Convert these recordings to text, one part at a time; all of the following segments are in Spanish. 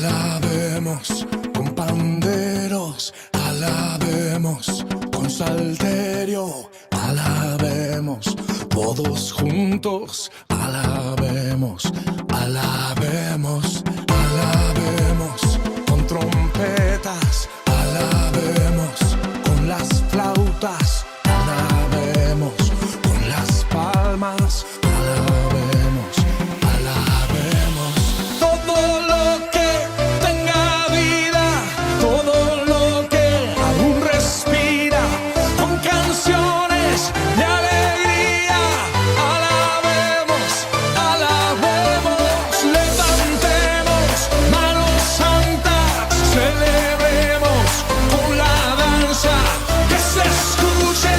Alabemos con panderos, alabemos con salterio, alabemos todos juntos, alabemos, alabemos, alabemos con trompetas, alabemos con las flautas, alabemos con las palmas, alabemos, alabemos todo lo que tenga vida, todo lo que aún respira, con canciones de alegría, alabemos, alabemos, levantemos manos santas, celebremos con la danza, que se escuche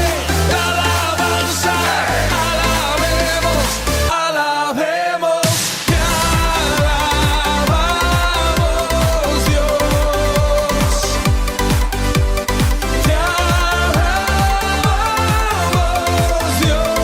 la alabanza, alabemos, alabemos, te alabamos Dios, te alabamos Dios,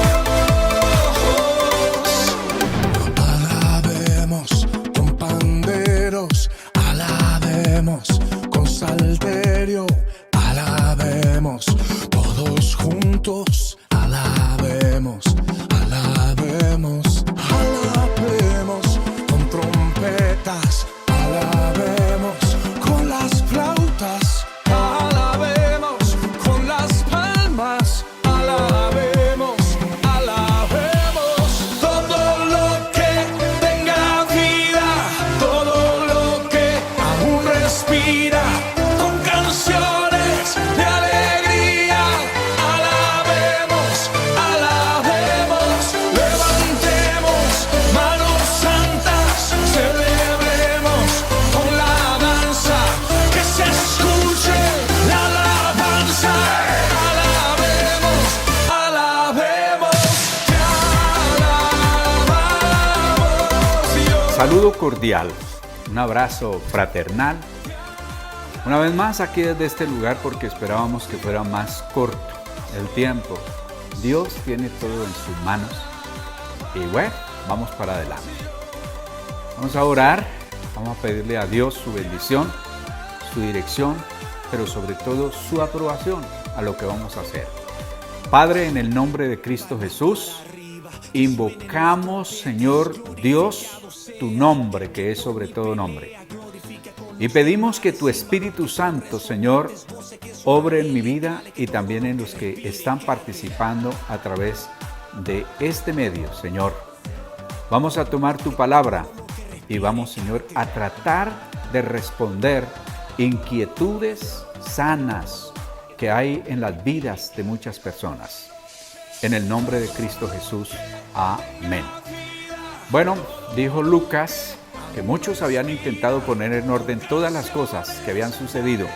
alabemos con panderos, alabemos con salterio, alabemos todos juntos, alabemos, alabemos, alabemos con trompetas, alabemos con las flautas, alabemos con las palmas, alabemos, alabemos todo lo que tenga vida, todo lo que aún respira, con canciones de alegría, alabemos, alabemos, levantemos manos santas, celebremos con la danza, que se escuche la alabanza, alabemos, alabemos, te alabamos Dios. Saludo cordial, un abrazo fraternal. Una vez más aquí desde este lugar porque esperábamos que fuera más corto el tiempo. Dios tiene todo en sus manos y bueno, vamos para adelante. Vamos a orar, vamos a pedirle a Dios su bendición, su dirección, pero sobre todo su aprobación a lo que vamos a hacer. Padre, en el nombre de Cristo Jesús, invocamos, Señor Dios, tu nombre que es sobre todo nombre. Y pedimos que tu Espíritu Santo, Señor, obre en mi vida y también en los que están participando a través de este medio, Señor. Vamos a tomar tu palabra y vamos, Señor, a tratar de responder inquietudes sanas que hay en las vidas de muchas personas. En el nombre de Cristo Jesús. Amén. Bueno, dijo Lucas que muchos habían intentado poner en orden todas las cosas que habían sucedido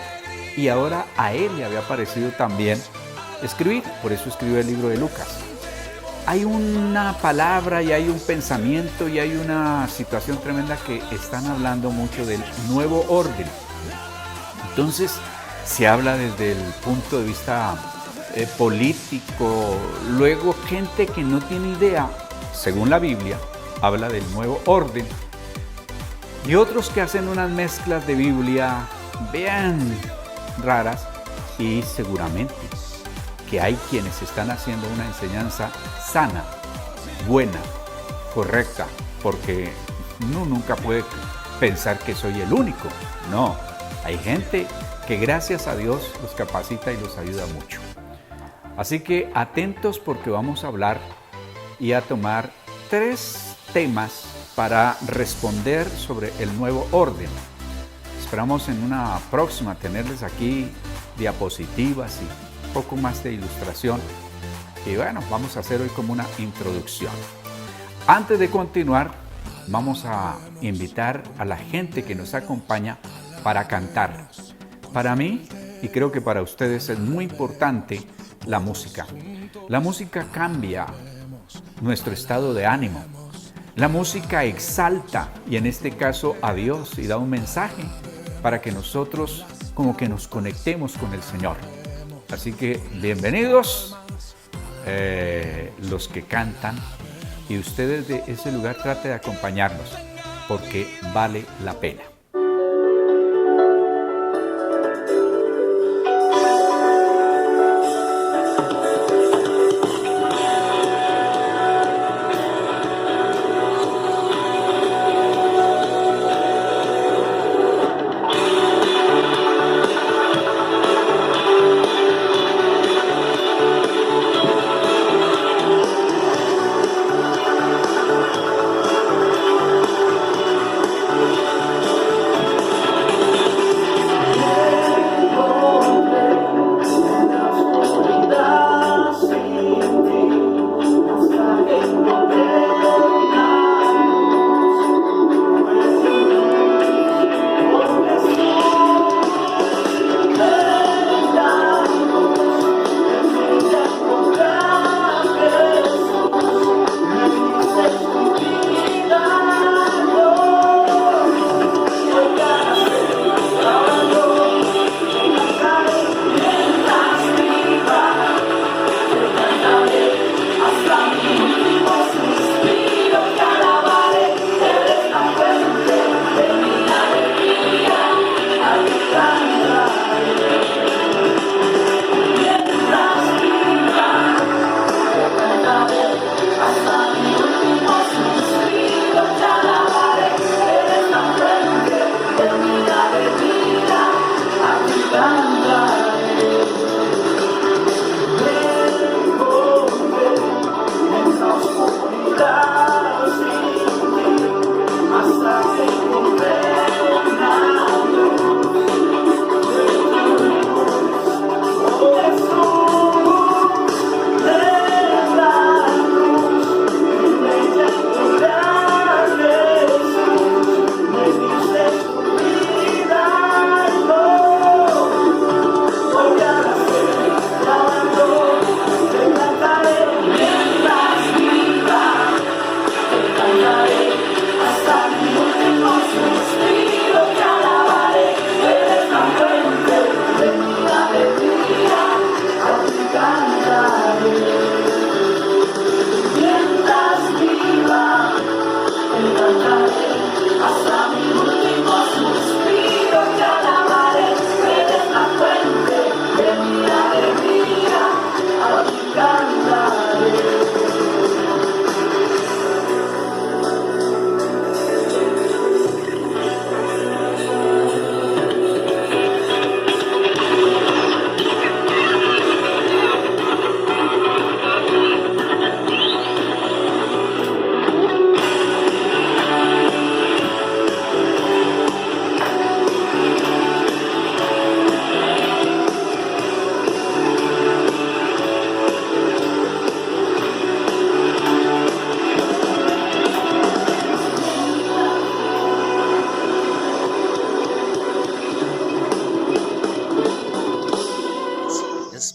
y ahora a él le había parecido también escribir, por eso escribió el libro de Lucas. Hay una palabra y hay un pensamiento y hay una situación tremenda que están hablando mucho del nuevo orden. Entonces se habla desde el punto de vista político, luego gente que no tiene idea, según la Biblia, habla del nuevo orden. Y otros que hacen unas mezclas de Biblia bien raras y seguramente que hay quienes están haciendo una enseñanza sana, buena, correcta, porque uno nunca puede pensar que soy el único. No, hay gente que gracias a Dios los capacita y los ayuda mucho. Así que atentos porque vamos a hablar y a tomar 3 temas para responder sobre el nuevo orden. Esperamos en una próxima tenerles aquí diapositivas y un poco más de ilustración. Y bueno, vamos a hacer hoy como una introducción. Antes de continuar, vamos a invitar a la gente que nos acompaña para cantar. Para mí, y creo que para ustedes es muy importante la música. La música cambia nuestro estado de ánimo. La música exalta, y en este caso a Dios, y da un mensaje para que nosotros como que nos conectemos con el Señor. Así que bienvenidos los que cantan, y ustedes de ese lugar traten de acompañarnos porque vale la pena.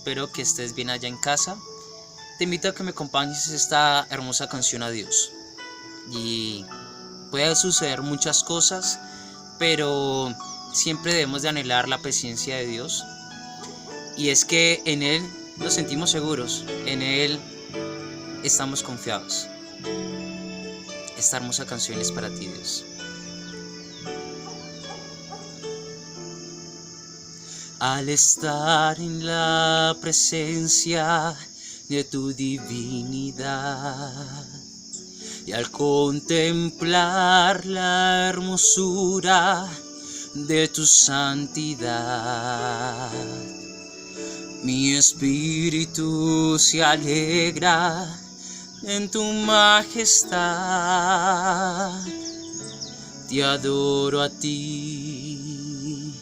espero que estés bien allá en casa. Te invito a que me acompañes esta hermosa canción a Dios. Y puede suceder muchas cosas, pero siempre debemos de anhelar la presencia de Dios. Y es que en Él nos sentimos seguros, en Él estamos confiados. Esta hermosa canción es para ti, Dios. Al estar en la presencia de tu divinidad y al contemplar la hermosura de tu santidad, mi espíritu se alegra en tu majestad. Te adoro a ti,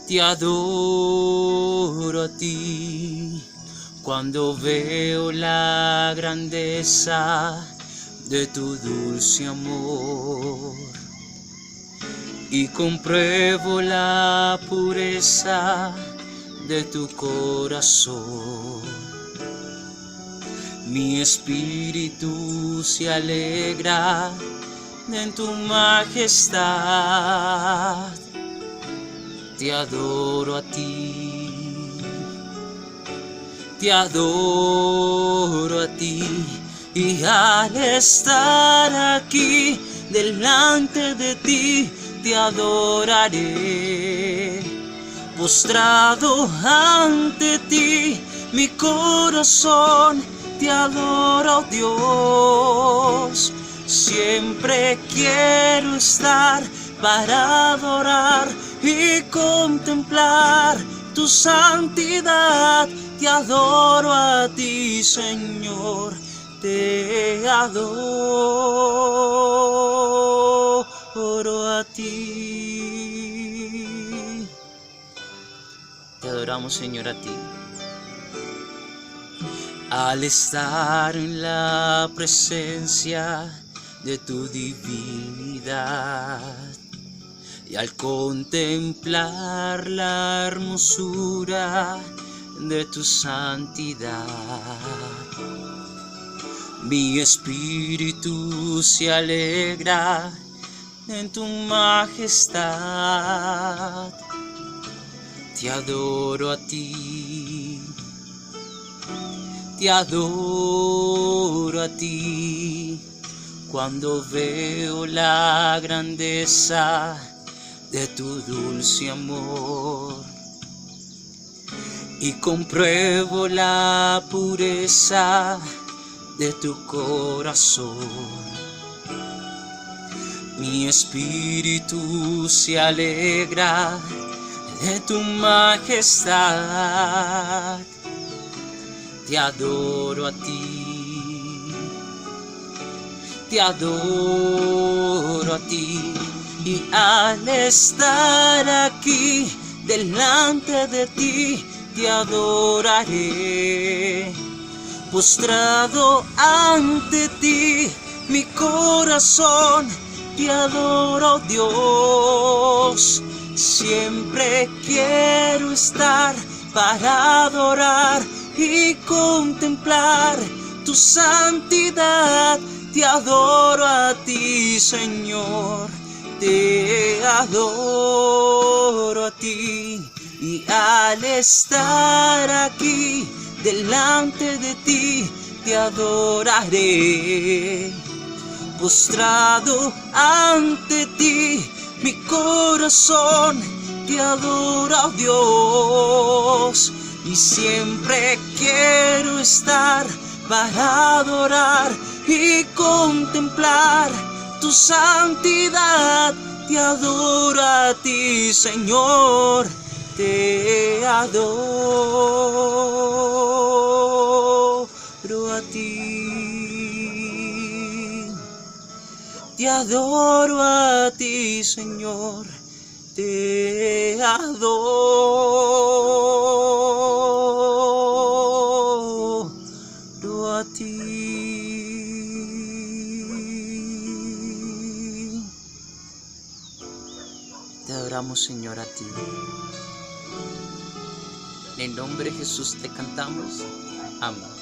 te adoro a ti, cuando veo la grandeza de tu dulce amor y compruebo la pureza de tu corazón. Mi espíritu se alegra en tu majestad. Te adoro a ti, te adoro a ti, y al estar aquí delante de ti te adoraré. Postrado ante ti, mi corazón te adora, oh Dios. Siempre quiero estar para adorar y contemplar tu santidad. Te adoro a ti, Señor, te adoro a ti. Te adoramos, Señor, a ti. Al estar en la presencia de tu divinidad y al contemplar la hermosura de tu santidad, mi espíritu se alegra en tu majestad. Te adoro a ti, te adoro a ti, cuando veo la grandeza de tu dulce amor y compruebo la pureza de tu corazón. Mi espíritu se alegra de tu majestad. Te adoro a ti, te adoro a ti, y al estar aquí delante de ti te adoraré. Postrado ante ti, mi corazón te adoro, Dios. Siempre quiero estar para adorar y contemplar tu santidad. Te adoro a ti, Señor, te adoro a ti, y al estar aquí delante de ti te adoraré. Postrado ante ti, mi corazón te adora, oh Dios. Y siempre quiero estar para adorar y contemplar tu santidad. Te adoro a ti, Señor, te adoro a ti. Te adoro a ti, Señor, te adoro a ti. Te adoramos, Señor, a ti. En el nombre de Jesús te cantamos. Amén.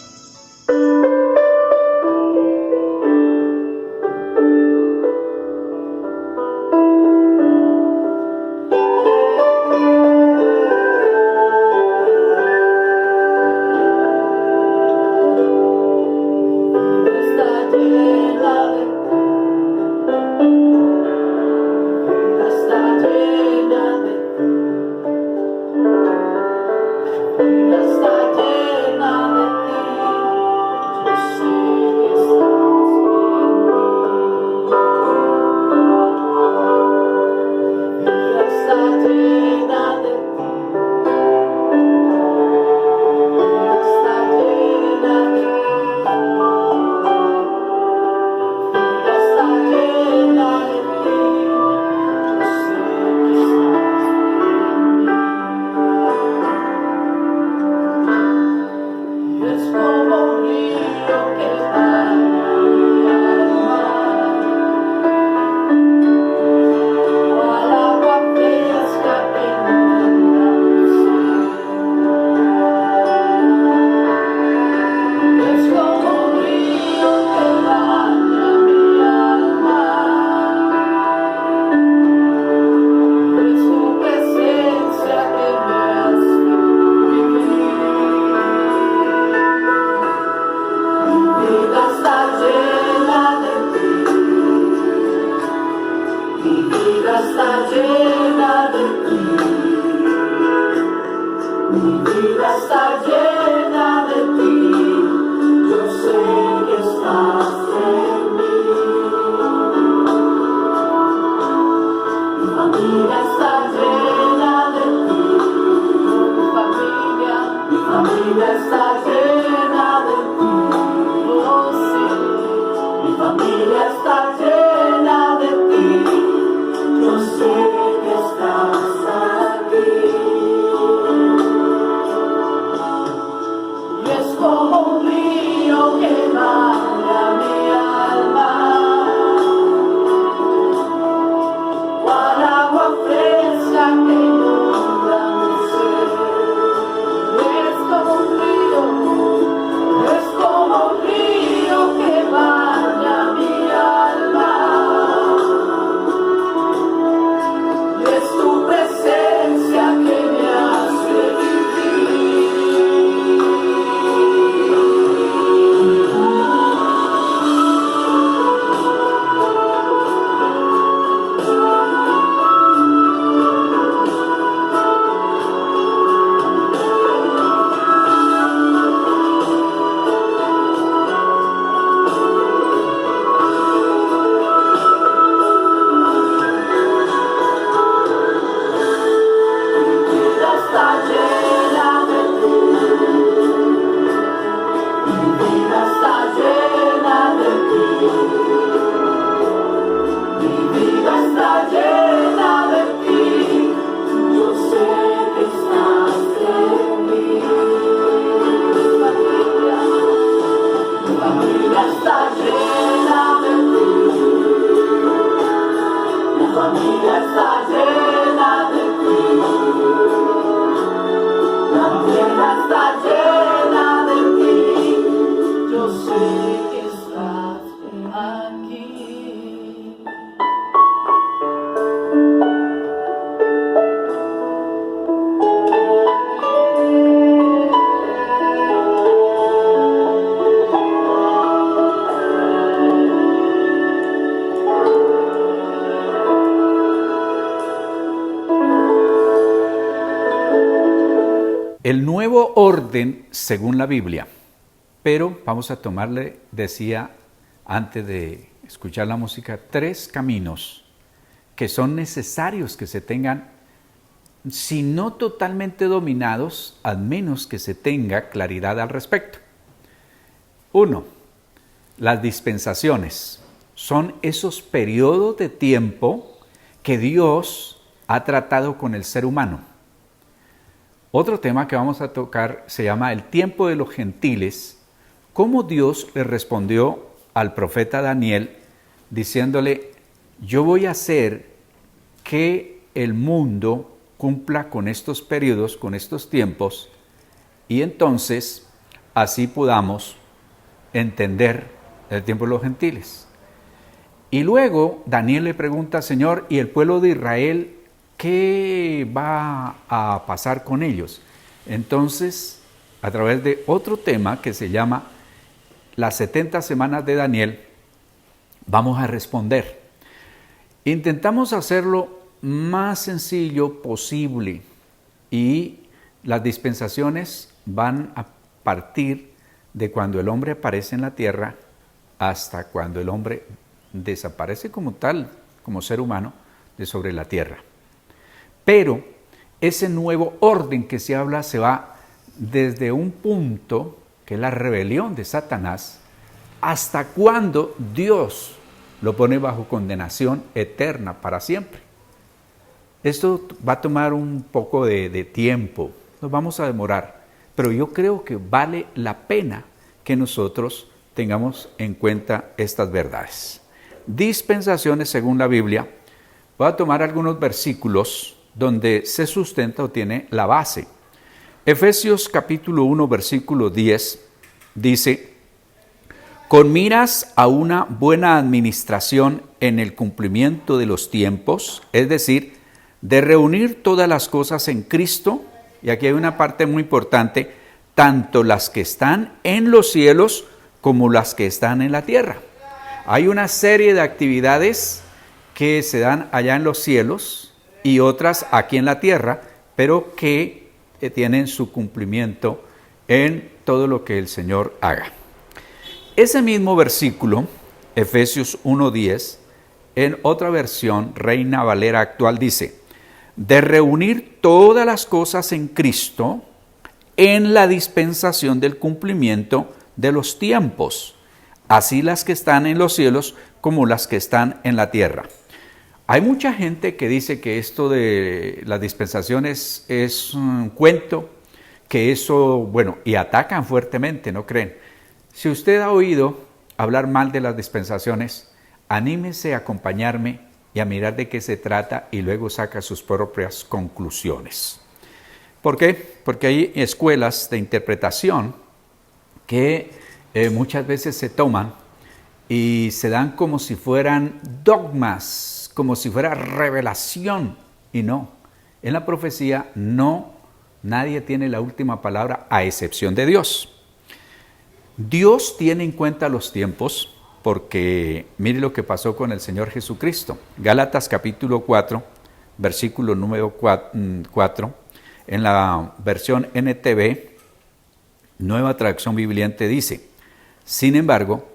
El nuevo orden según la Biblia, pero vamos a tomarle, decía antes de escuchar la música, 3 caminos que son necesarios que se tengan, si no totalmente dominados, al menos que se tenga claridad al respecto. 1. Las dispensaciones son esos periodos de tiempo que Dios ha tratado con el ser humano. Otro tema que vamos a tocar se llama el tiempo de los gentiles, cómo Dios le respondió al profeta Daniel diciéndole, yo voy a hacer que el mundo cumpla con estos periodos, con estos tiempos, y entonces así podamos entender el tiempo de los gentiles. Y luego Daniel le pregunta, Señor, ¿y el pueblo de Israel qué va a pasar con ellos? Entonces, a través de otro tema que se llama las 70 semanas de Daniel, vamos a responder. Intentamos hacerlo más sencillo posible y las dispensaciones van a partir de cuando el hombre aparece en la tierra hasta cuando el hombre desaparece como tal, como ser humano, de sobre la tierra. Pero ese nuevo orden que se habla se va desde un punto, que es la rebelión de Satanás, hasta cuando Dios lo pone bajo condenación eterna para siempre. Esto va a tomar un poco de tiempo, nos vamos a demorar, pero yo creo que vale la pena que nosotros tengamos en cuenta estas verdades. Dispensaciones según la Biblia. Voy a tomar algunos versículos donde se sustenta o tiene la base. Efesios capítulo 1, versículo 10 dice: con miras a una buena administración en el cumplimiento de los tiempos, es decir, de reunir todas las cosas en Cristo, y aquí hay una parte muy importante, tanto las que están en los cielos como las que están en la tierra. Hay una serie de actividades que se dan allá en los cielos y otras aquí en la tierra, pero que tienen su cumplimiento en todo lo que el Señor haga. Ese mismo versículo, Efesios 1:10, en otra versión, Reina Valera actual, dice: de reunir todas las cosas en Cristo en la dispensación del cumplimiento de los tiempos, así las que están en los cielos como las que están en la tierra. Hay mucha gente que dice que esto de las dispensaciones es un cuento, que eso, bueno, y atacan fuertemente, ¿no creen? Si usted ha oído hablar mal de las dispensaciones, anímese a acompañarme y a mirar de qué se trata y luego saca sus propias conclusiones. ¿Por qué? Porque hay escuelas de interpretación que muchas veces se toman y se dan como si fueran dogmas, como si fuera revelación, y no. En la profecía nadie tiene la última palabra a excepción de Dios. Dios tiene en cuenta los tiempos porque mire lo que pasó con el Señor Jesucristo. Gálatas capítulo 4, versículo número 4, en la versión NTV, Nueva Traducción Viviente, dice: sin embargo,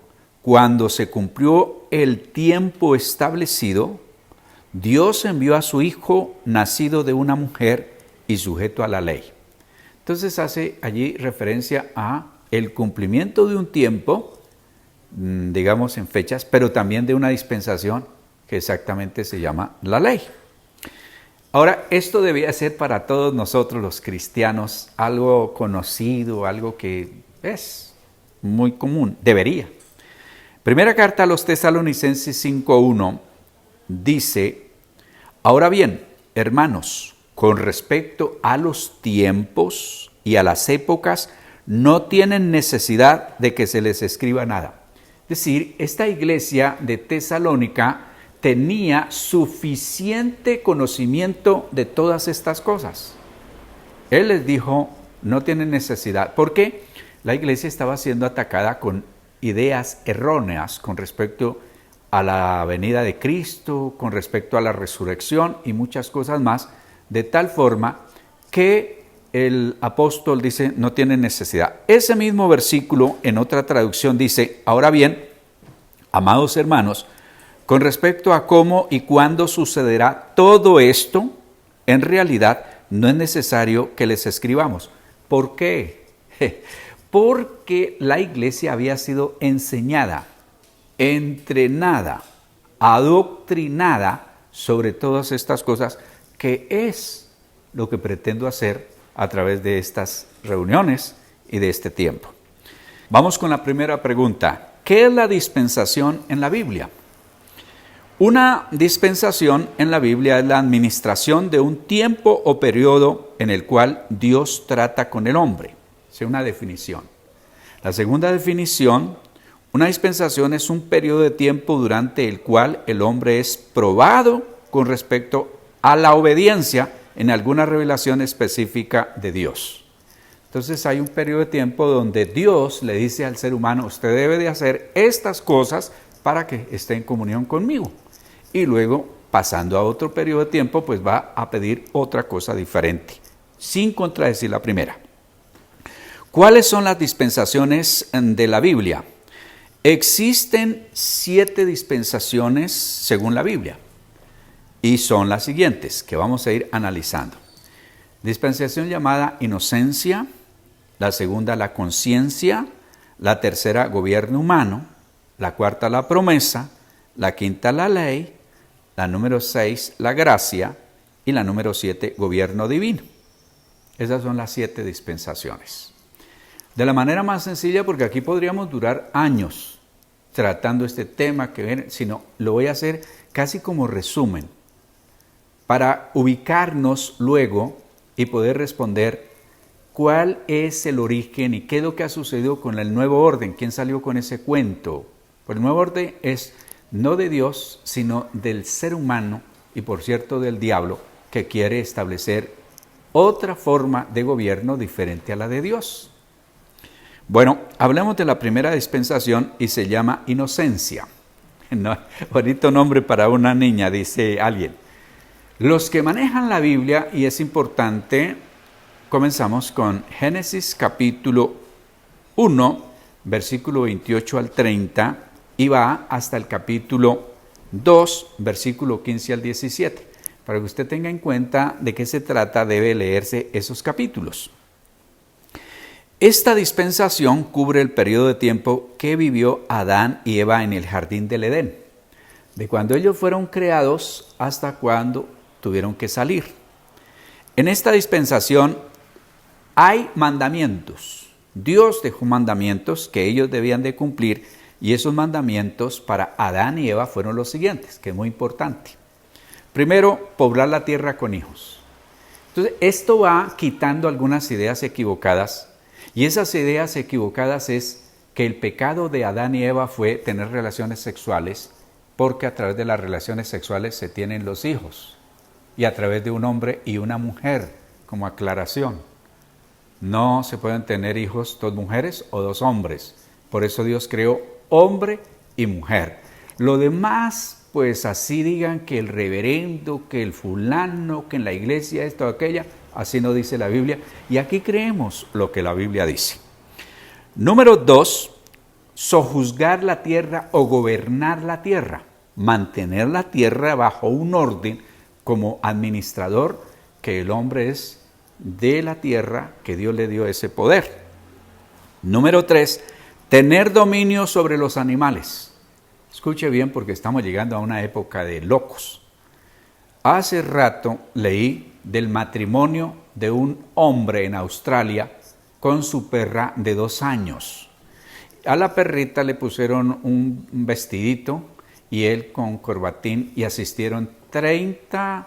cuando se cumplió el tiempo establecido, Dios envió a su Hijo, nacido de una mujer y sujeto a la ley. Entonces hace allí referencia a el cumplimiento de un tiempo, digamos en fechas, pero también de una dispensación que exactamente se llama la ley. Ahora, esto debía ser para todos nosotros los cristianos algo conocido, algo que es muy común, debería. Primera carta a los Tesalonicenses 5:1 dice: ahora bien, hermanos, con respecto a los tiempos y a las épocas, no tienen necesidad de que se les escriba nada. Es decir, esta iglesia de Tesalónica tenía suficiente conocimiento de todas estas cosas. Él les dijo, no tienen necesidad, porque la iglesia estaba siendo atacada con ideas erróneas con respecto a la venida de Cristo, con respecto a la resurrección y muchas cosas más, de tal forma que el apóstol dice, no tienen necesidad. Ese mismo versículo en otra traducción dice: ahora bien, amados hermanos, con respecto a cómo y cuándo sucederá todo esto, en realidad no es necesario que les escribamos. ¿Por qué? Porque la iglesia había sido enseñada, entrenada, adoctrinada sobre todas estas cosas, que es lo que pretendo hacer a través de estas reuniones y de este tiempo. Vamos con la primera pregunta. ¿Qué es la dispensación en la Biblia? Una dispensación en la Biblia es la administración de un tiempo o periodo en el cual Dios trata con el hombre. Es una definición. La segunda definición, una dispensación es un periodo de tiempo durante el cual el hombre es probado con respecto a la obediencia en alguna revelación específica de Dios. Entonces hay un periodo de tiempo donde Dios le dice al ser humano, usted debe de hacer estas cosas para que esté en comunión conmigo. Y luego, pasando a otro periodo de tiempo, pues va a pedir otra cosa diferente, sin contradecir la primera. ¿Cuáles son las dispensaciones de la Biblia? Existen 7 dispensaciones según la Biblia. Y son las siguientes, que vamos a ir analizando. Dispensación llamada inocencia, la segunda la conciencia, la tercera gobierno humano, la cuarta la promesa, la quinta la ley, la número 6 la gracia y la número 7 gobierno divino. Esas son las 7 dispensaciones. De la manera más sencilla, porque aquí podríamos durar años tratando este tema, sino lo voy a hacer casi como resumen, para ubicarnos luego y poder responder cuál es el origen y qué es lo que ha sucedido con el nuevo orden. ¿Quién salió con ese cuento? Pues el nuevo orden es no de Dios, sino del ser humano y por cierto del diablo, que quiere establecer otra forma de gobierno diferente a la de Dios. Bueno, hablemos de la primera dispensación y se llama inocencia. No, bonito nombre para una niña, dice alguien. Los que manejan la Biblia, y es importante, comenzamos con Génesis capítulo 1, versículo 28 al 30, y va hasta el capítulo 2, versículo 15 al 17. Para que usted tenga en cuenta de qué se trata, debe leerse esos capítulos. Esta dispensación cubre el periodo de tiempo que vivió Adán y Eva en el jardín del Edén, de cuando ellos fueron creados hasta cuando tuvieron que salir. En esta dispensación hay mandamientos. Dios dejó mandamientos que ellos debían de cumplir, y esos mandamientos para Adán y Eva fueron los siguientes, que es muy importante. Primero, poblar la tierra con hijos. Entonces, esto va quitando algunas ideas equivocadas, y esas ideas equivocadas es que el pecado de Adán y Eva fue tener relaciones sexuales, porque a través de las relaciones sexuales se tienen los hijos, y a través de un hombre y una mujer, como aclaración. No se pueden tener hijos 2 mujeres o 2 hombres. Por eso Dios creó hombre y mujer. Lo demás, pues así digan que el reverendo, que el fulano, que en la iglesia esto o aquella, así no dice la Biblia. Y aquí creemos lo que la Biblia dice. Número 2, sojuzgar la tierra o gobernar la tierra. Mantener la tierra bajo un orden como administrador, que el hombre es de la tierra, que Dios le dio ese poder. Número 3, tener dominio sobre los animales. Escuche bien porque estamos llegando a una época de locos. Hace rato leí del matrimonio de un hombre en Australia con su perra de 2 años. A la perrita le pusieron un vestidito y él con corbatín, y asistieron 30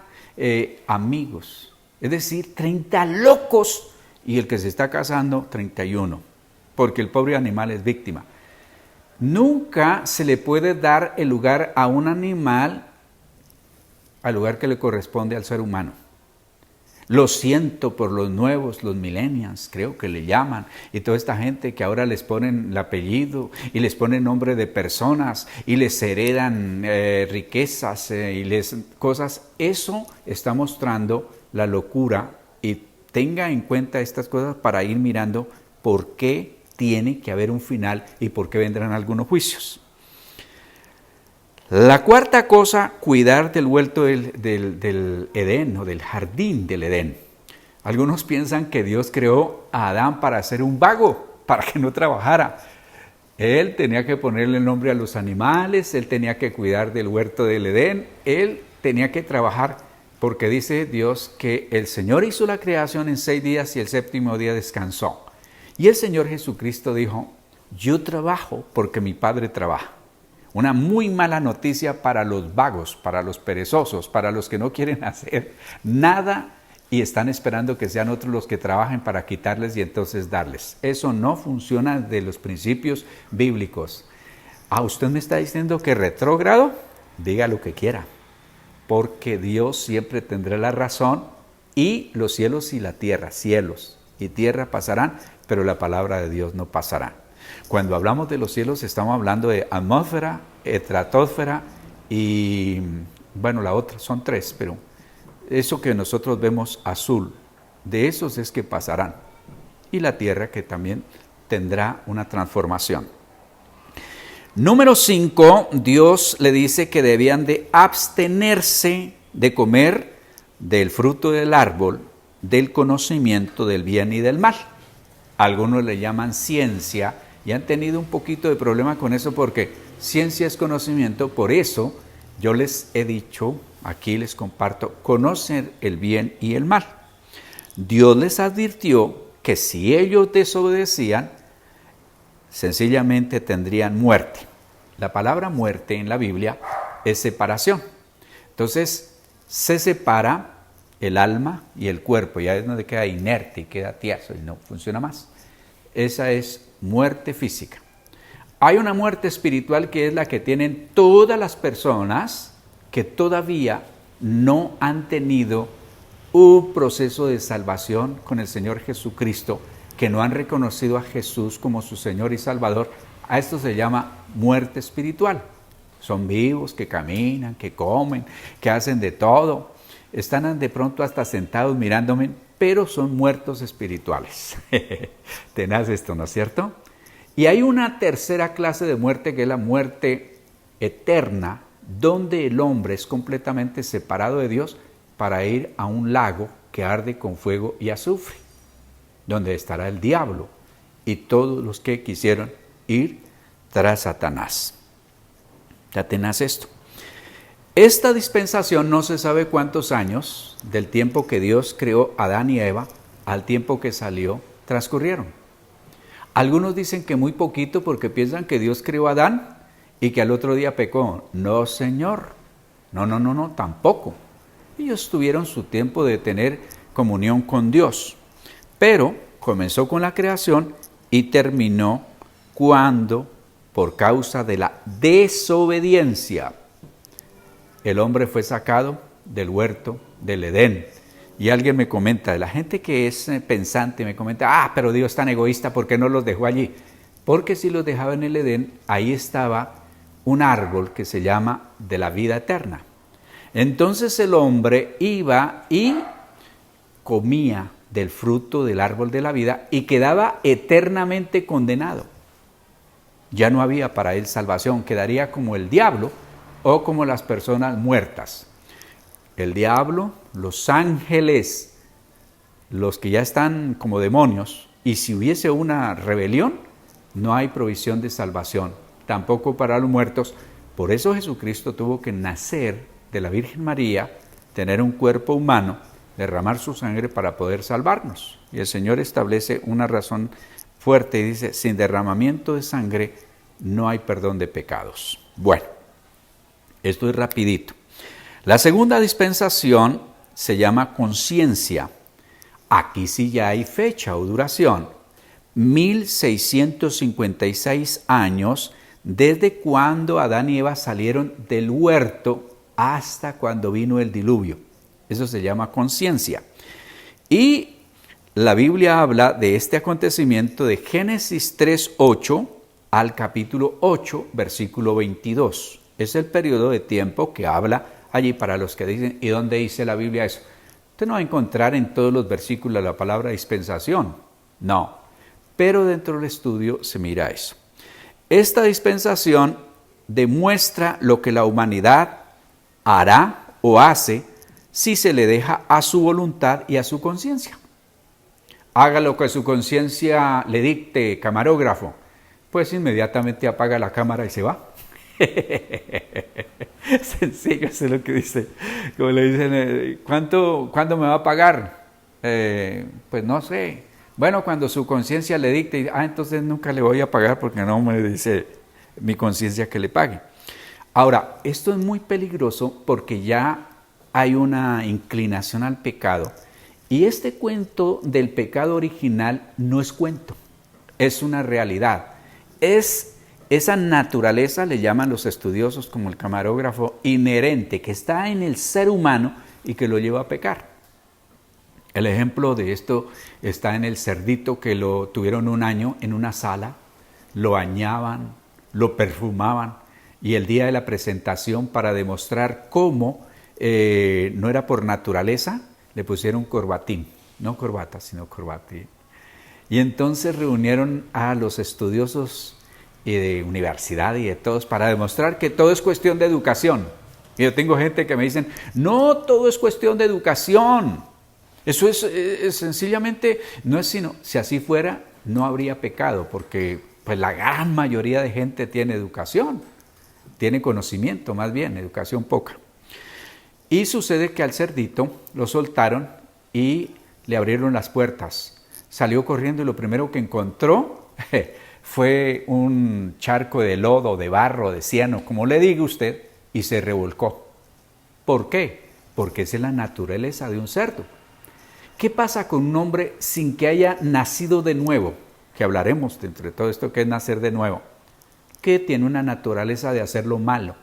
amigos, es decir, 30 locos, y el que se está casando, 31, porque el pobre animal es víctima. Nunca se le puede dar el lugar a un animal al lugar que le corresponde al ser humano. Lo siento por los nuevos, los millennials, creo que le llaman, y toda esta gente que ahora les ponen el apellido y les ponen nombre de personas y les heredan riquezas y les cosas. Eso está mostrando la locura, y tenga en cuenta estas cosas para ir mirando por qué tiene que haber un final y por qué vendrán algunos juicios. La cuarta cosa, cuidar del huerto del Edén o del jardín del Edén. Algunos piensan que Dios creó a Adán para ser un vago, para que no trabajara. Él tenía que ponerle el nombre a los animales, él tenía que cuidar del huerto del Edén, él tenía que trabajar, porque dice Dios que el Señor hizo la creación en 6 días y el 7º día descansó. Y el Señor Jesucristo dijo, yo trabajo porque mi Padre trabaja. Una muy mala noticia para los vagos, para los perezosos, para los que no quieren hacer nada y están esperando que sean otros los que trabajen para quitarles y entonces darles. Eso no funciona de los principios bíblicos. ¿Usted me está diciendo que retrógrado? Diga lo que quiera, porque Dios siempre tendrá la razón y los cielos y la tierra, cielos y tierra pasarán, pero la palabra de Dios no pasará. Cuando hablamos de los cielos estamos hablando de atmósfera, estratosfera y, bueno, la otra, son tres, pero eso que nosotros vemos azul, de esos es que pasarán. Y la tierra que también tendrá una transformación. Número 5, Dios le dice que debían de abstenerse de comer del fruto del árbol del conocimiento del bien y del mal. Algunos le llaman ciencia y han tenido un poquito de problema con eso porque ciencia es conocimiento, por eso yo les he dicho, aquí les comparto, conocer el bien y el mal. Dios les advirtió que si ellos desobedecían, sencillamente tendrían muerte. La palabra muerte en la Biblia es separación. Entonces, se separa el alma y el cuerpo, ya es donde queda inerte y queda tieso y no funciona más. Esa es muerte física. Hay una muerte espiritual que es la que tienen todas las personas que todavía no han tenido un proceso de salvación con el Señor Jesucristo, que no han reconocido a Jesús como su Señor y Salvador. A esto se llama muerte espiritual. Son vivos, que caminan, que comen, que hacen de todo. Están de pronto hasta sentados mirándome, pero son muertos espirituales. Tenaz esto, ¿no es cierto? Y hay una tercera clase de muerte que es la muerte eterna, donde el hombre es completamente separado de Dios para ir a un lago que arde con fuego y azufre, donde estará el diablo y todos los que quisieron ir tras Satanás. Ya tenaz esto. Esta dispensación no se sabe cuántos años del tiempo que Dios creó a Adán y Eva al tiempo que salió transcurrieron. Algunos dicen que muy poquito porque piensan que Dios creó a Adán y que al otro día pecó. No, Señor. No, tampoco. Ellos tuvieron su tiempo de tener comunión con Dios. Pero comenzó con la creación y terminó cuando, por causa de la desobediencia, el hombre fue sacado del huerto del Edén. Y alguien me comenta, la gente que es pensante me comenta, pero Dios es tan egoísta, ¿por qué no los dejó allí? Porque si los dejaba en el Edén, ahí estaba un árbol que se llama de la vida eterna. Entonces el hombre iba y comía del fruto del árbol de la vida y quedaba eternamente condenado. Ya no había para él salvación, quedaría como el diablo o como las personas muertas. El diablo, los ángeles, los que ya están como demonios, y si hubiese una rebelión, no hay provisión de salvación, tampoco para los muertos. Por eso Jesucristo tuvo que nacer de la Virgen María, tener un cuerpo humano, derramar su sangre para poder salvarnos. Y el Señor establece una razón fuerte y dice, sin derramamiento de sangre no hay perdón de pecados. Bueno, esto es rapidito. La segunda dispensación se llama conciencia. Aquí sí ya hay fecha o duración. 1656 años desde cuando Adán y Eva salieron del huerto hasta cuando vino el diluvio. Eso se llama conciencia. Y la Biblia habla de este acontecimiento de Génesis 3:8 al capítulo 8, versículo 22. Es el periodo de tiempo que habla allí para los que dicen, ¿y dónde dice la Biblia eso? Usted no va a encontrar en todos los versículos la palabra dispensación. No, pero dentro del estudio se mira eso. Esta dispensación demuestra lo que la humanidad hará o hace si se le deja a su voluntad y a su conciencia. Haga lo que su conciencia le dicte, camarógrafo, pues inmediatamente apaga la cámara y se va. Sencillo, eso es lo que dice. Como le dicen, ¿cuándo me va a pagar? Pues no sé. Bueno, cuando su conciencia le dicte, entonces nunca le voy a pagar porque no me dice mi conciencia que le pague. Ahora, esto es muy peligroso porque ya hay una inclinación al pecado Y este cuento del pecado original no es cuento, es una realidad. Es esa naturaleza, le llaman los estudiosos como el camarógrafo, inherente, que está en el ser humano y que lo lleva a pecar. El ejemplo de esto está en el cerdito, que lo tuvieron un año en una sala, lo bañaban, lo perfumaban, y el día de la presentación, para demostrar cómo no era por naturaleza, le pusieron corbatín, no corbata, sino corbatín. Y entonces reunieron a los estudiosos de universidad y de todos para demostrar que todo es cuestión de educación. Y yo tengo gente que me dicen, no, todo es cuestión de educación. Eso es sencillamente, no es sino, si así fuera, no habría pecado, porque pues la gran mayoría de gente tiene educación, tiene conocimiento, más bien, educación poca. Y sucede que al cerdito lo soltaron y le abrieron las puertas. Salió corriendo y lo primero que encontró fue un charco de lodo, de barro, de cieno, como le diga usted, y se revolcó. ¿Por qué? Porque esa es la naturaleza de un cerdo. ¿Qué pasa con un hombre sin que haya nacido de nuevo? Que hablaremos dentro de todo esto que es nacer de nuevo. Que tiene una naturaleza de hacer lo malo,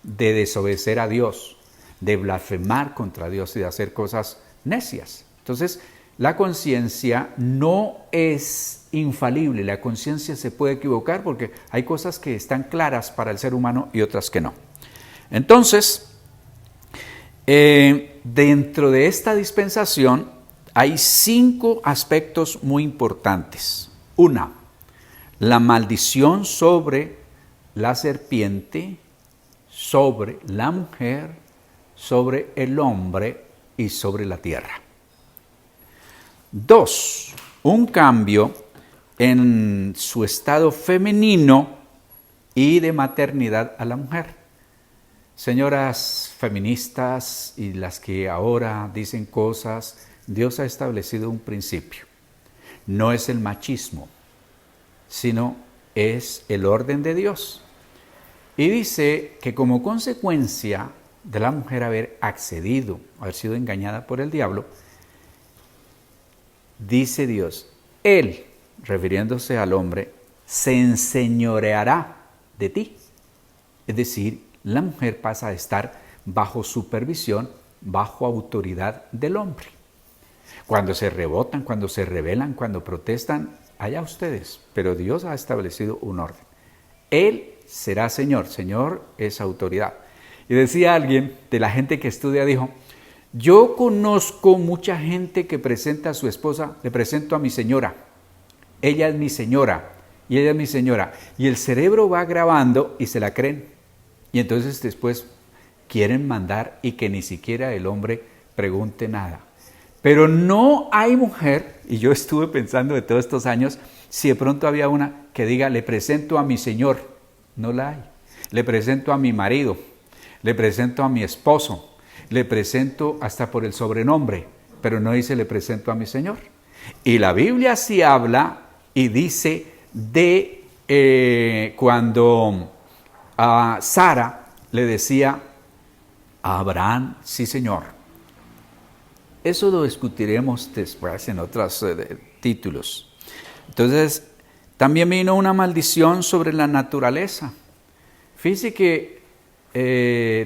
de desobedecer a Dios, de blasfemar contra Dios y de hacer cosas necias. Entonces, la conciencia no es infalible, la conciencia se puede equivocar porque hay cosas que están claras para el ser humano y otras que no. Entonces, dentro de esta dispensación hay 5 aspectos muy importantes. 1, la maldición sobre la serpiente, sobre la mujer, sobre el hombre y sobre la tierra. 2, un cambio en su estado femenino y de maternidad a la mujer. Señoras feministas y las que ahora dicen cosas, Dios ha establecido un principio. No es el machismo, sino es el orden de Dios. Y dice que como consecuencia de la mujer haber accedido, haber sido engañada por el diablo, dice Dios, Él, refiriéndose al hombre, se enseñoreará de ti. Es decir, la mujer pasa a estar bajo supervisión, bajo autoridad del hombre. Cuando se rebotan, cuando se rebelan, cuando protestan, allá ustedes, pero Dios ha establecido un orden. Él será Señor, Señor es autoridad. Y decía alguien de la gente que estudia, dijo, yo conozco mucha gente que presenta a su esposa, le presento a mi señora, ella es mi señora y ella es mi señora, y el cerebro va grabando y se la creen, y entonces después quieren mandar y que ni siquiera el hombre pregunte nada. Pero no hay mujer, y yo estuve pensando de todos estos años, si de pronto había una que diga, le presento a mi señor, no la hay, le presento a mi marido, le presento a mi esposo, le presento hasta por el sobrenombre, pero no dice le presento a mi Señor. Y la Biblia sí habla y dice de cuando a Sara le decía a Abraham, sí Señor. Eso lo discutiremos después en otros títulos. Entonces, también vino una maldición sobre la naturaleza. Fíjese que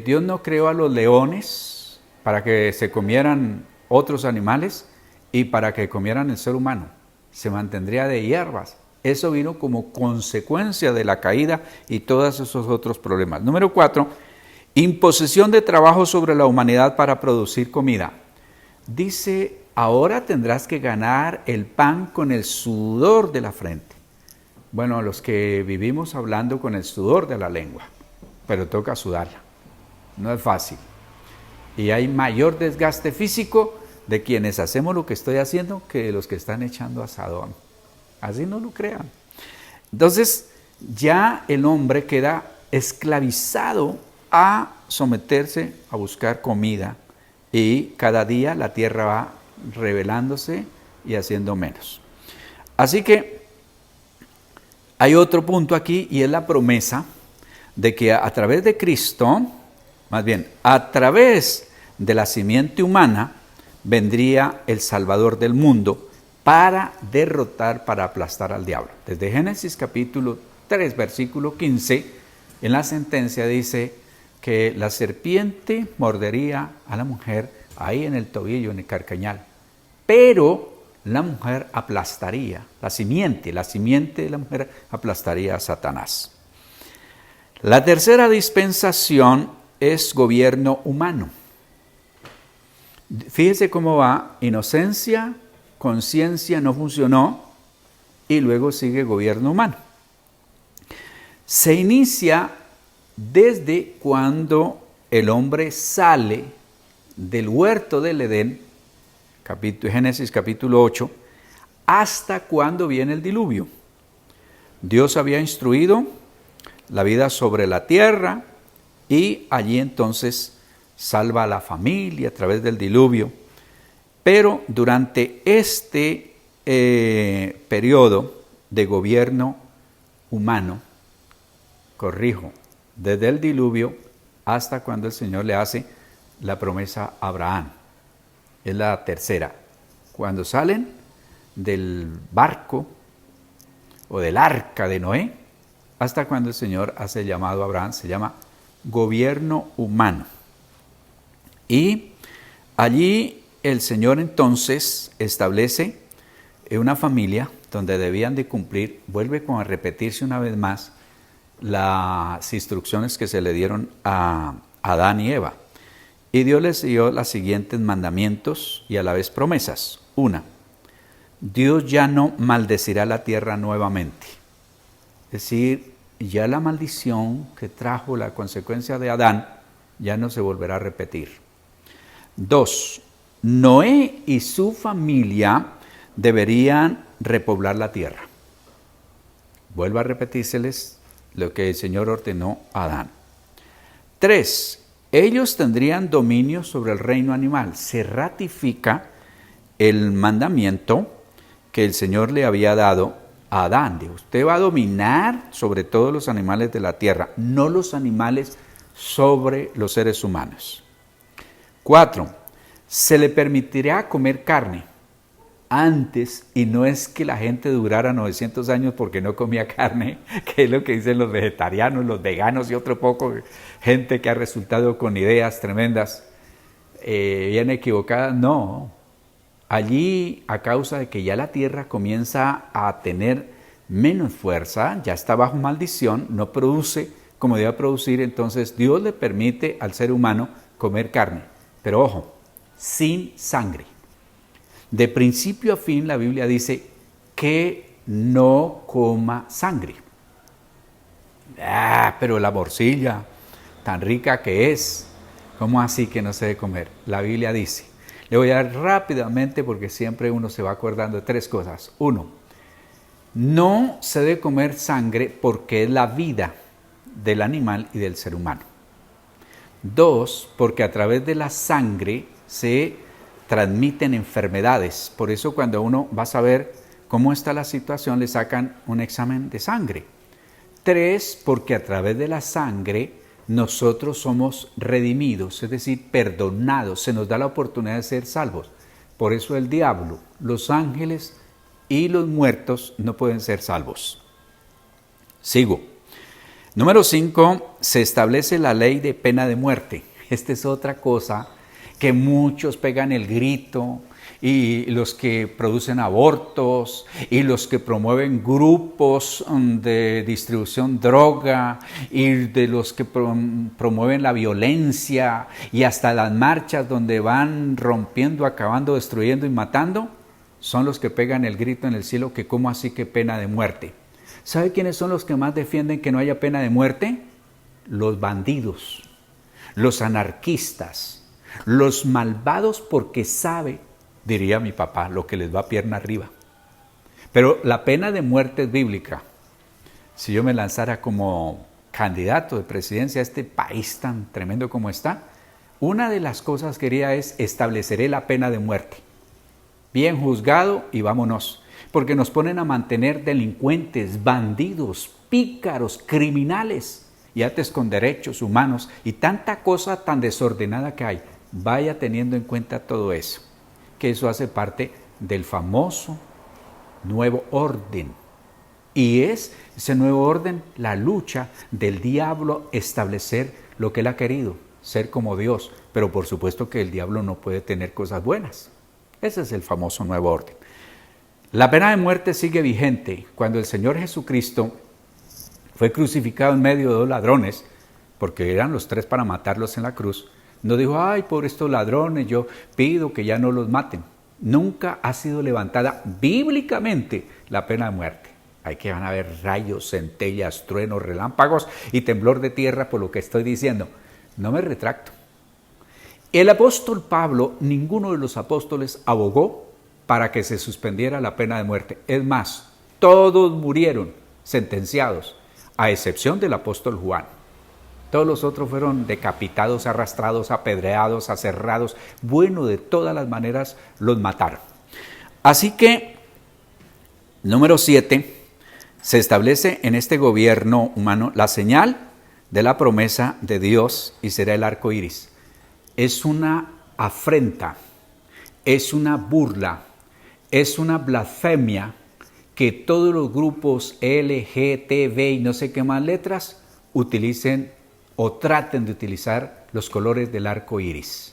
Dios no creó a los leones para que se comieran otros animales y para que comieran el ser humano. Se mantendría de hierbas. Eso vino como consecuencia de la caída y todos esos otros problemas. Número 4, imposición de trabajo sobre la humanidad para producir comida. Dice, ahora tendrás que ganar el pan con el sudor de la frente. Bueno, los que vivimos hablando con el sudor de la lengua, pero toca sudarla. No es fácil. Y hay mayor desgaste físico de quienes hacemos lo que estoy haciendo que de los que están echando asadón. Así no lo crean. Entonces, ya el hombre queda esclavizado a someterse a buscar comida y cada día la tierra va rebelándose y haciendo menos. Así que hay otro punto aquí y es la promesa de que a través de Cristo, más bien, a través de la simiente humana, vendría el Salvador del mundo para derrotar, para aplastar al diablo. Desde Génesis capítulo 3, versículo 15, en la sentencia dice que la serpiente mordería a la mujer ahí en el tobillo, en el carcañal, pero la mujer aplastaría, la simiente de la mujer aplastaría a Satanás. La tercera dispensación es gobierno humano. Fíjese cómo va: inocencia, conciencia no funcionó, y luego sigue gobierno humano. Se inicia desde cuando el hombre sale del huerto del Edén, Génesis capítulo 8, hasta cuando viene el diluvio. Dios había instruido la vida sobre la tierra y allí entonces salva a la familia a través del diluvio. Pero durante este periodo de gobierno humano, desde el diluvio hasta cuando el Señor le hace la promesa a Abraham. Es la tercera. Cuando salen del barco o del arca de Noé, hasta cuando el Señor hace el llamado a Abraham, se llama gobierno humano. Y allí el Señor entonces establece una familia donde debían de cumplir, vuelve a repetirse una vez más, las instrucciones que se le dieron a Adán y Eva. Y Dios les dio los siguientes mandamientos y a la vez promesas. Una, Dios ya no maldecirá la tierra nuevamente. Es decir, ya la maldición que trajo la consecuencia de Adán ya no se volverá a repetir. 2, Noé y su familia deberían repoblar la tierra. Vuelvo a repetírseles lo que el Señor ordenó a Adán. 3, ellos tendrían dominio sobre el reino animal. Se ratifica el mandamiento que el Señor le había dado a Adán. Dijo, usted va a dominar sobre todos los animales de la tierra, no los animales sobre los seres humanos. 4, se le permitirá comer carne. Antes, y no es que la gente durara 900 años porque no comía carne, que es lo que dicen los vegetarianos, los veganos y otro poco, gente que ha resultado con ideas tremendas, bien equivocadas. No, allí a causa de que ya la tierra comienza a tener menos fuerza, ya está bajo maldición, no produce como debe producir, entonces Dios le permite al ser humano comer carne, pero ojo, sin sangre. De principio a fin la Biblia dice que no coma sangre. Pero la morcilla, tan rica que es, ¿cómo así que no se debe comer? La Biblia dice, le voy a dar rápidamente porque siempre uno se va acordando de 3 cosas. 1, no se debe comer sangre porque es la vida del animal y del ser humano. 2, porque a través de la sangre se transmiten enfermedades. Por eso cuando uno va a saber cómo está la situación, le sacan un examen de sangre. 3, porque a través de la sangre nosotros somos redimidos, es decir, perdonados, se nos da la oportunidad de ser salvos. Por eso el diablo, los ángeles y los muertos no pueden ser salvos. Sigo. Número 5, se establece la ley de pena de muerte. Esta es otra cosa que muchos pegan el grito, y los que producen abortos, y los que promueven grupos de distribución droga, y de los que promueven la violencia, y hasta las marchas donde van rompiendo, acabando, destruyendo y matando, son los que pegan el grito en el cielo que cómo así que pena de muerte. ¿Sabe quiénes son los que más defienden que no haya pena de muerte? Los bandidos, los anarquistas, los malvados, porque sabe, diría mi papá, lo que les va pierna arriba. Pero la pena de muerte es bíblica. Si yo me lanzara como candidato de presidencia a este país tan tremendo como está, una de las cosas que haría es estableceré la pena de muerte. Bien juzgado y vámonos. Porque nos ponen a mantener delincuentes, bandidos, pícaros, criminales y antes con derechos humanos y tanta cosa tan desordenada que hay. Vaya teniendo en cuenta todo eso. que eso hace parte del famoso nuevo orden. Y es ese nuevo orden la lucha del diablo establecer lo que él ha querido, ser como Dios. Pero por supuesto que el diablo no puede tener cosas buenas. Ese es el famoso nuevo orden. La pena de muerte sigue vigente. Cuando el Señor Jesucristo fue crucificado en medio de dos ladrones, porque eran los tres para matarlos en la cruz, no dijo, ay, por estos ladrones, yo pido que ya no los maten. Nunca ha sido levantada bíblicamente la pena de muerte. Hay que van a haber rayos, centellas, truenos, relámpagos y temblor de tierra por lo que estoy diciendo. No me retracto. El apóstol Pablo, ninguno de los apóstoles abogó para que se suspendiera la pena de muerte. Es más, todos murieron sentenciados, a excepción del apóstol Juan. Todos los otros fueron decapitados, arrastrados, apedreados, aserrados. Bueno, de todas las maneras los mataron. Así que, número 7, se establece en este gobierno humano la señal de la promesa de Dios y será el arco iris. Es una afrenta, es una burla, es una blasfemia que todos los grupos LGTB y no sé qué más letras utilicen o traten de utilizar los colores del arco iris.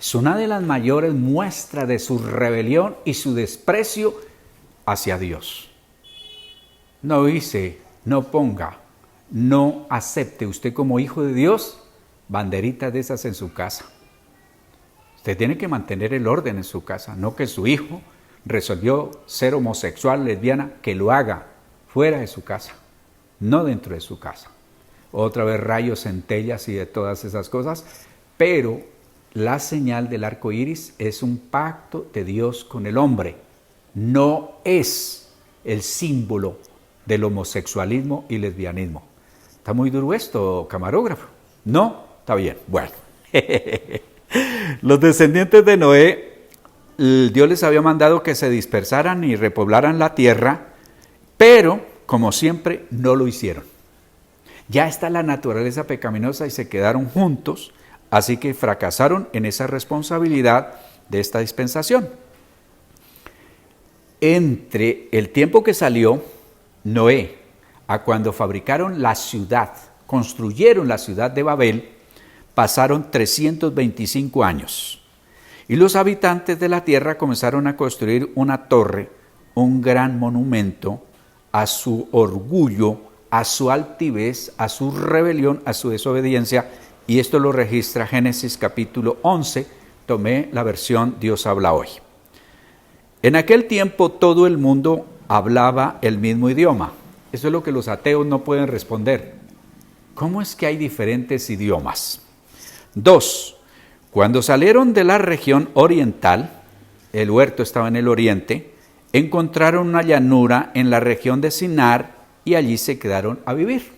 Es una de las mayores muestras de su rebelión y su desprecio hacia Dios. No dice, no ponga, no acepte usted como hijo de Dios banderitas de esas en su casa. Usted tiene que mantener el orden en su casa, no que su hijo resolvió ser homosexual, lesbiana, que lo haga fuera de su casa, no dentro de su casa. Otra vez rayos, centellas y de todas esas cosas, pero la señal del arco iris es un pacto de Dios con el hombre, no es el símbolo del homosexualismo y lesbianismo. ¿Está muy duro esto, camarógrafo? ¿No? Está bien, bueno. Los descendientes de Noé, Dios les había mandado que se dispersaran y repoblaran la tierra, pero, como siempre, no lo hicieron. Ya está la naturaleza pecaminosa y se quedaron juntos, así que fracasaron en esa responsabilidad de esta dispensación. Entre el tiempo que salió Noé a cuando fabricaron la ciudad, construyeron la ciudad de Babel, pasaron 325 años. Y los habitantes de la tierra comenzaron a construir una torre, un gran monumento a su orgullo, a su altivez, a su rebelión, a su desobediencia. Y esto lo registra Génesis capítulo 11. Tomé la versión Dios habla hoy. En aquel tiempo todo el mundo hablaba el mismo idioma. Eso es lo que los ateos no pueden responder. ¿Cómo es que hay diferentes idiomas? 2. Cuando salieron de la región oriental, el huerto estaba en el oriente, encontraron una llanura en la región de Sinar y allí se quedaron a vivir.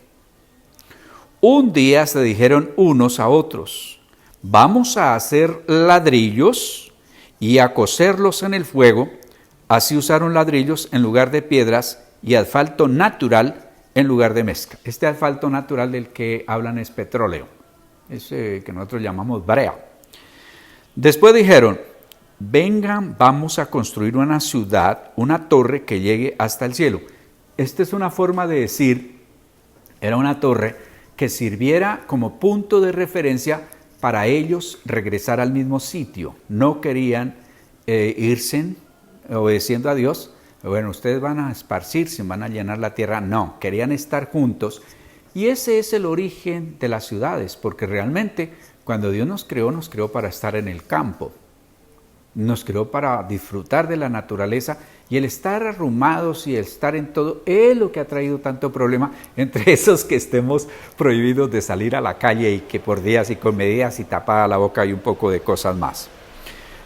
Un día se dijeron unos a otros, vamos a hacer ladrillos y a cocerlos en el fuego. Así usaron ladrillos en lugar de piedras y asfalto natural en lugar de mezcla. Este asfalto natural del que hablan es petróleo, ese que nosotros llamamos brea. Después dijeron, vengan, vamos a construir una ciudad, una torre que llegue hasta el cielo. Esta es una forma de decir, era una torre que sirviera como punto de referencia para ellos regresar al mismo sitio. No querían irse obedeciendo a Dios. Bueno, ustedes van a esparcirse, van a llenar la tierra. No, querían estar juntos. Y ese es el origen de las ciudades, porque realmente cuando Dios nos creó para estar en el campo. Nos creó para disfrutar de la naturaleza y el estar arrumados y el estar en todo es lo que ha traído tanto problema entre esos que estemos prohibidos de salir a la calle y que por días y con medidas y tapada la boca y un poco de cosas más.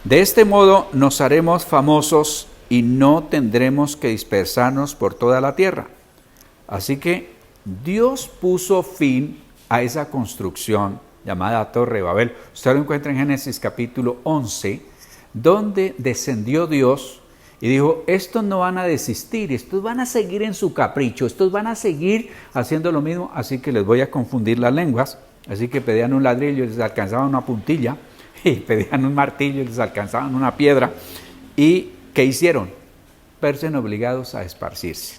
De este modo nos haremos famosos y no tendremos que dispersarnos por toda la tierra. Así que Dios puso fin a esa construcción llamada Torre de Babel. Usted lo encuentra en Génesis capítulo 11, donde descendió Dios y dijo, estos no van a desistir, estos van a seguir en su capricho, estos van a seguir haciendo lo mismo, así que les voy a confundir las lenguas. Así que pedían un ladrillo y les alcanzaban una puntilla y pedían un martillo y les alcanzaban una piedra. ¿Y qué hicieron? Verse obligados a esparcirse.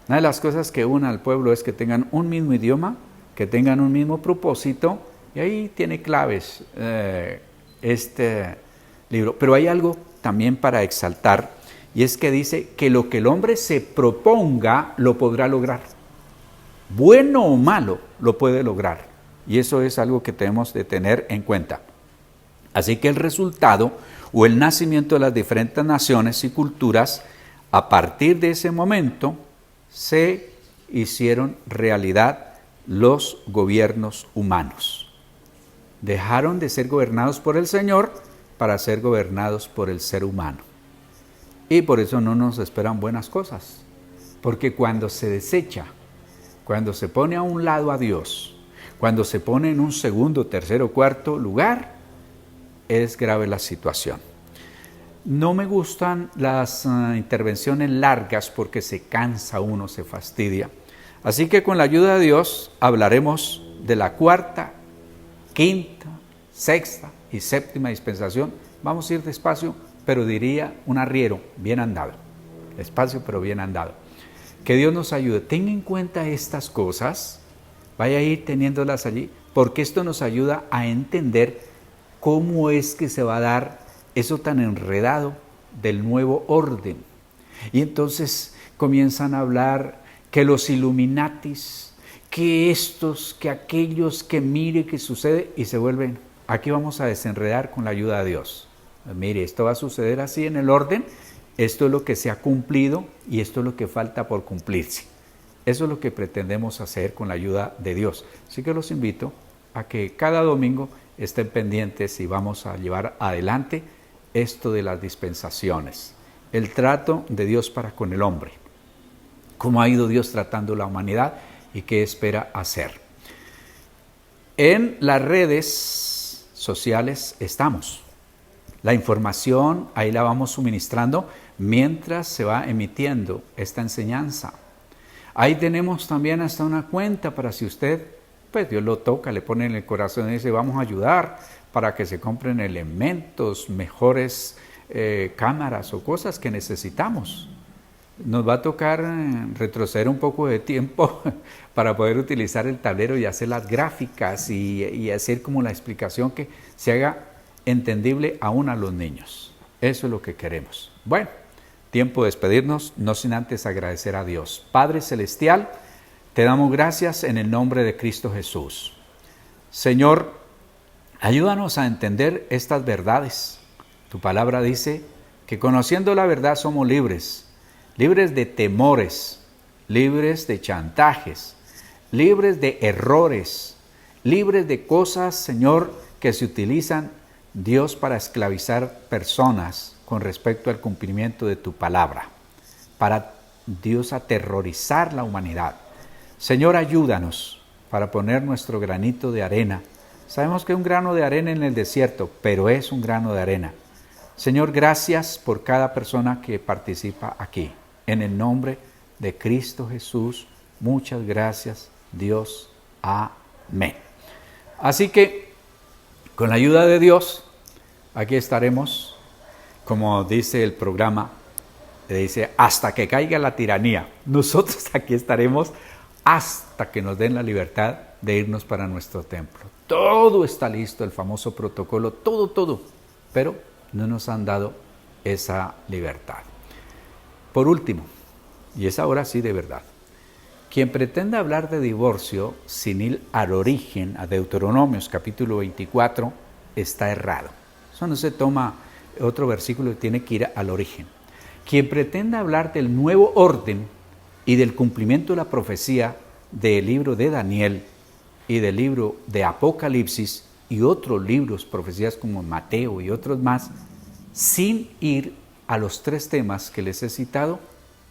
Una de las cosas que une al pueblo es que tengan un mismo idioma, que tengan un mismo propósito, y ahí tiene claves este libro. Pero hay algo también para exaltar, y es que dice que lo que el hombre se proponga lo podrá lograr. Bueno o malo, lo puede lograr. Y eso es algo que tenemos de tener en cuenta. Así que el resultado o el nacimiento de las diferentes naciones y culturas, a partir de ese momento, se hicieron realidad los gobiernos humanos. Dejaron de ser gobernados por el Señor para ser gobernados por el ser humano. Y por eso no nos esperan buenas cosas. Porque cuando se desecha, cuando se pone a un lado a Dios, cuando se pone en un segundo, tercero, cuarto lugar, es grave la situación. No me gustan las intervenciones largas porque se cansa uno, se fastidia. Así que con la ayuda de Dios hablaremos de la cuarta, quinta, sexta y séptima dispensación. Vamos a ir despacio, pero diría un arriero bien andado. Despacio, pero bien andado. Que Dios nos ayude. Tenga en cuenta estas cosas, vaya a ir teniéndolas allí, porque esto nos ayuda a entender cómo es que se va a dar eso tan enredado del nuevo orden. Y entonces comienzan a hablar que los Illuminatis, que estos, que aquellos, que mire qué sucede, y se vuelven, aquí vamos a desenredar con la ayuda de Dios. Mire, esto va a suceder así en el orden, esto es lo que se ha cumplido y esto es lo que falta por cumplirse. Eso es lo que pretendemos hacer con la ayuda de Dios. Así que los invito a que cada domingo estén pendientes y vamos a llevar adelante esto de las dispensaciones, el trato de Dios para con el hombre, cómo ha ido Dios tratando la humanidad y qué espera hacer. En las redes sociales estamos. La información ahí la vamos suministrando mientras se va emitiendo esta enseñanza. Ahí tenemos también hasta una cuenta para si usted, pues Dios lo toca, le pone en el corazón y dice, vamos a ayudar para que se compren elementos, mejores cámaras o cosas que necesitamos. Nos va a tocar retroceder un poco de tiempo para poder utilizar el tablero y hacer las gráficas y hacer como la explicación que se haga entendible aún a los niños. Eso es lo que queremos. Bueno, tiempo de despedirnos, no sin antes agradecer a Dios. Padre Celestial, te damos gracias en el nombre de Cristo Jesús. Señor, ayúdanos a entender estas verdades. Tu palabra dice que conociendo la verdad somos libres, libres de temores, libres de chantajes, libres de errores, libres de cosas, Señor, que se utilizan, Dios, para esclavizar personas con respecto al cumplimiento de tu palabra, para, Dios, aterrorizar la humanidad. Señor, ayúdanos para poner nuestro granito de arena. Sabemos que un grano de arena en el desierto, pero es un grano de arena. Señor, gracias por cada persona que participa aquí. En el nombre de Cristo Jesús, muchas gracias, Dios. Amén. Así que, con la ayuda de Dios, aquí estaremos, como dice el programa, dice, hasta que caiga la tiranía. Nosotros aquí estaremos hasta que nos den la libertad de irnos para nuestro templo. Todo está listo, el famoso protocolo, todo, pero no nos han dado esa libertad. Por último, y es ahora sí de verdad, quien pretenda hablar de divorcio sin ir al origen, a Deuteronomios capítulo 24, está errado. Eso no se toma otro versículo, tiene que ir al origen. Quien pretenda hablar del nuevo orden y del cumplimiento de la profecía del libro de Daniel y del libro de Apocalipsis y otros libros, profecías como Mateo y otros más, sin ir a los tres temas que les he citado,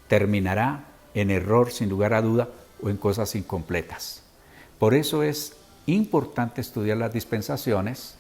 terminará en error sin lugar a duda o en cosas incompletas. Por eso es importante estudiar las dispensaciones,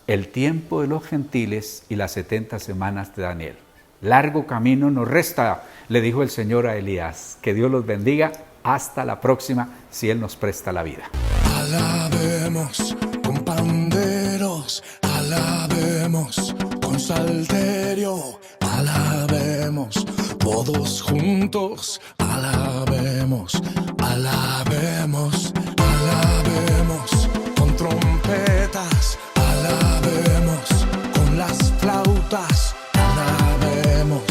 el tiempo de los gentiles y las 70 semanas de Daniel. Largo camino nos resta, le dijo el Señor a Elías. Que Dios los bendiga. Hasta la próxima, si Él nos presta la vida. Alabemos con panderos, alabemos. alabemos con salterio, alabemos todos juntos, alabemos, alabemos, alabemos con trompetas, alabemos con las flautas, alabemos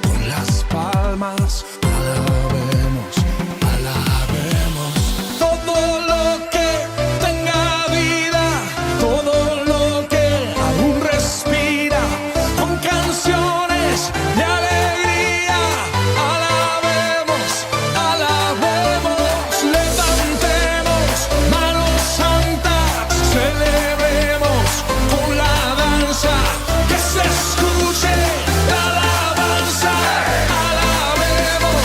con las palmas, alabemos, alabemos todo lo que tenga vida, todo lo que aún respira, con canciones de alegría, alabemos, alabemos, levantemos manos santas, celebremos con la danza, que se escuche la alabanza, alabemos,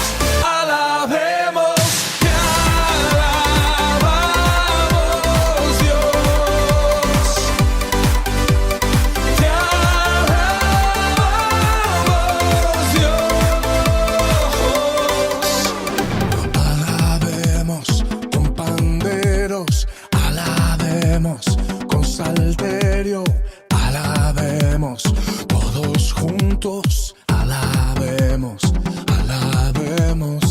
alabemos, te alabamos Dios, te alabamos Dios, alabemos con panderos, alabemos con salterio, alabemos todos juntos, alabemos, alabemos.